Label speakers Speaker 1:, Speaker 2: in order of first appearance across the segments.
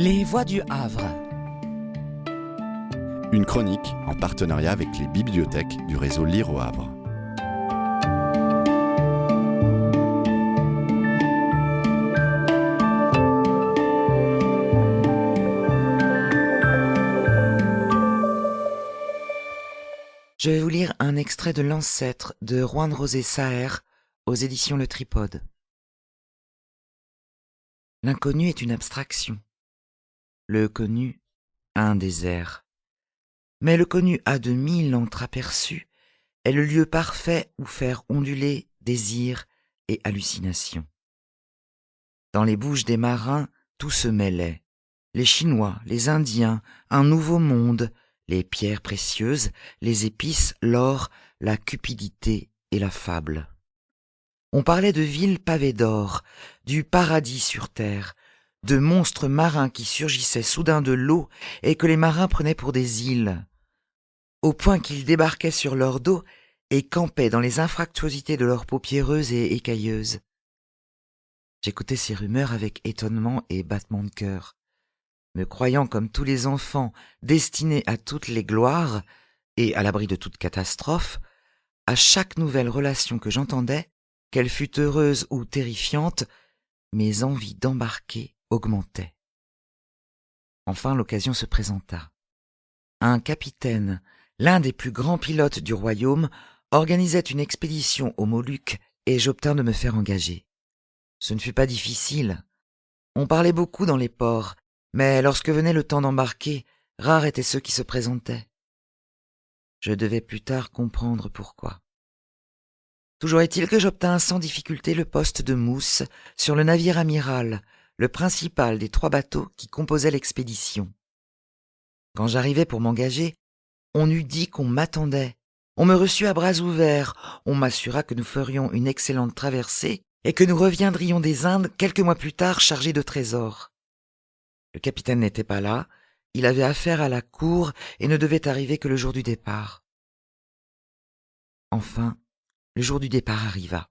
Speaker 1: Les Voix du Havre.
Speaker 2: Une chronique en partenariat avec les bibliothèques du réseau Lire au Havre.
Speaker 3: Je vais vous lire un extrait de L'Ancêtre de Juan José Saer aux éditions Le Tripode. L'inconnu est une abstraction. Le connu, un désert. Mais le connu à de mille entreaperçus est le lieu parfait où faire onduler désir et hallucination. Dans les bouches des marins, tout se mêlait. Les Chinois, les Indiens, un nouveau monde, les pierres précieuses, les épices, l'or, la cupidité et la fable. On parlait de villes pavées d'or, du paradis sur terre, de monstres marins qui surgissaient soudain de l'eau et que les marins prenaient pour des îles, au point qu'ils débarquaient sur leur dos et campaient dans les infractuosités de leurs peaux pierreuses et écailleuses. J'écoutais ces rumeurs avec étonnement et battement de cœur, me croyant comme tous les enfants destinés à toutes les gloires et à l'abri de toute catastrophe. À chaque nouvelle relation que j'entendais, qu'elle fût heureuse ou terrifiante, mes envies d'embarquer augmentaient. Enfin, l'occasion se présenta. Un capitaine, l'un des plus grands pilotes du royaume, organisait une expédition aux Moluques et j'obtins de me faire engager. Ce ne fut pas difficile. On parlait beaucoup dans les ports, mais lorsque venait le temps d'embarquer, rares étaient ceux qui se présentaient. Je devais plus tard comprendre pourquoi. Toujours est-il que j'obtins sans difficulté le poste de mousse sur le navire amiral, le principal des 3 bateaux qui composaient l'expédition. Quand j'arrivai pour m'engager, on eût dit qu'on m'attendait. On me reçut à bras ouverts, on m'assura que nous ferions une excellente traversée et que nous reviendrions des Indes quelques mois plus tard chargés de trésors. Le capitaine n'était pas là, il avait affaire à la cour et ne devait arriver que le jour du départ. Enfin, le jour du départ arriva.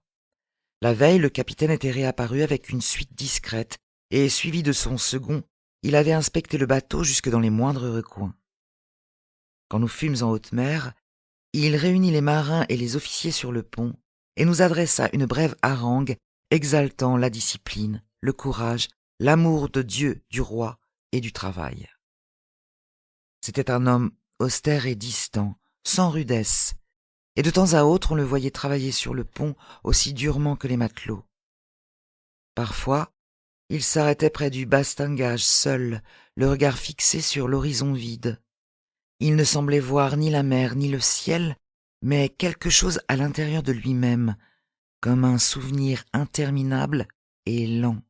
Speaker 3: La veille, le capitaine était réapparu avec une suite discrète et, suivi de son second, il avait inspecté le bateau jusque dans les moindres recoins. Quand nous fûmes en haute mer, il réunit les marins et les officiers sur le pont et nous adressa une brève harangue exaltant la discipline, le courage, l'amour de Dieu, du roi et du travail. C'était un homme austère et distant, sans rudesse, et de temps à autre on le voyait travailler sur le pont aussi durement que les matelots. Parfois, il s'arrêtait près du bastingage seul, le regard fixé sur l'horizon vide. Il ne semblait voir ni la mer ni le ciel, mais quelque chose à l'intérieur de lui-même, comme un souvenir interminable et lent.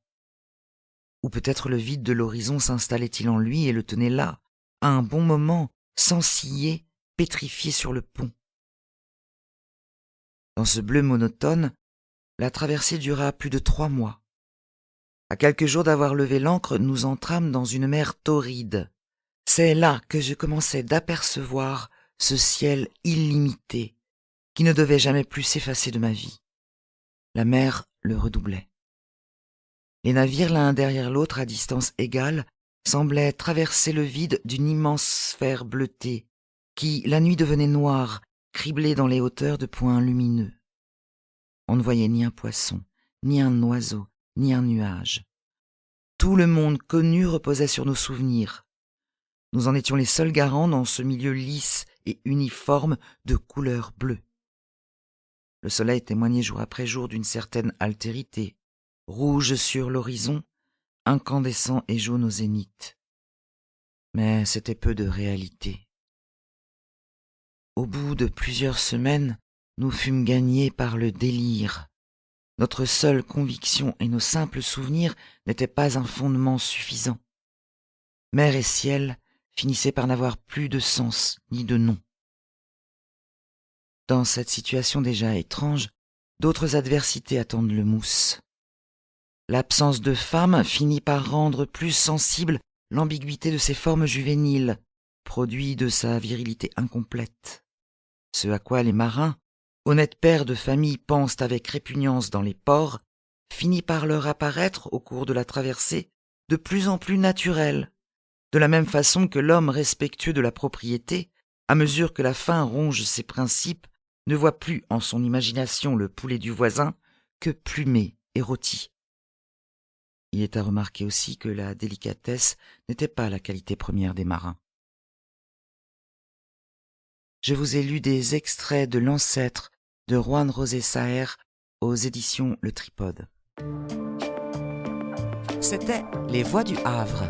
Speaker 3: Ou peut-être le vide de l'horizon s'installait-il en lui et le tenait là, à un bon moment, sans ciller, pétrifié sur le pont. Dans ce bleu monotone, la traversée dura plus de 3 mois. À quelques jours d'avoir levé l'ancre, nous entrâmes dans une mer torride. C'est là que je commençais d'apercevoir ce ciel illimité, qui ne devait jamais plus s'effacer de ma vie. La mer le redoublait. Les navires l'un derrière l'autre à distance égale semblaient traverser le vide d'une immense sphère bleutée, qui, la nuit, devenait noire, criblée dans les hauteurs de points lumineux. On ne voyait ni un poisson, ni un oiseau, ni un nuage. Tout le monde connu reposait sur nos souvenirs. Nous en étions les seuls garants dans ce milieu lisse et uniforme de couleur bleue. Le soleil témoignait jour après jour d'une certaine altérité, rouge sur l'horizon, incandescent et jaune au zénith. Mais c'était peu de réalité. Au bout de plusieurs semaines, nous fûmes gagnés par le délire. Notre seule conviction et nos simples souvenirs n'étaient pas un fondement suffisant. Mer et ciel finissaient par n'avoir plus de sens ni de nom. Dans cette situation déjà étrange, d'autres adversités attendent le mousse. L'absence de femme finit par rendre plus sensible l'ambiguïté de ses formes juvéniles, produit de sa virilité incomplète. Ce à quoi les marins, honnêtes pères de famille, pensent avec répugnance dans les ports, finit par leur apparaître au cours de la traversée de plus en plus naturel, de la même façon que l'homme respectueux de la propriété, à mesure que la faim ronge ses principes, ne voit plus en son imagination le poulet du voisin que plumé et rôti. Il est à remarquer aussi que la délicatesse n'était pas la qualité première des marins. Je vous ai lu des extraits de L'Ancêtre de Juan José Saer aux éditions Le Tripode. C'était Les Voix du Havre.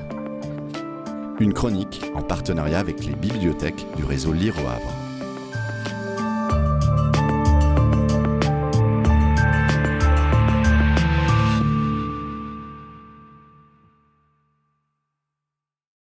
Speaker 2: Une chronique en partenariat avec les bibliothèques du réseau Lire au Havre.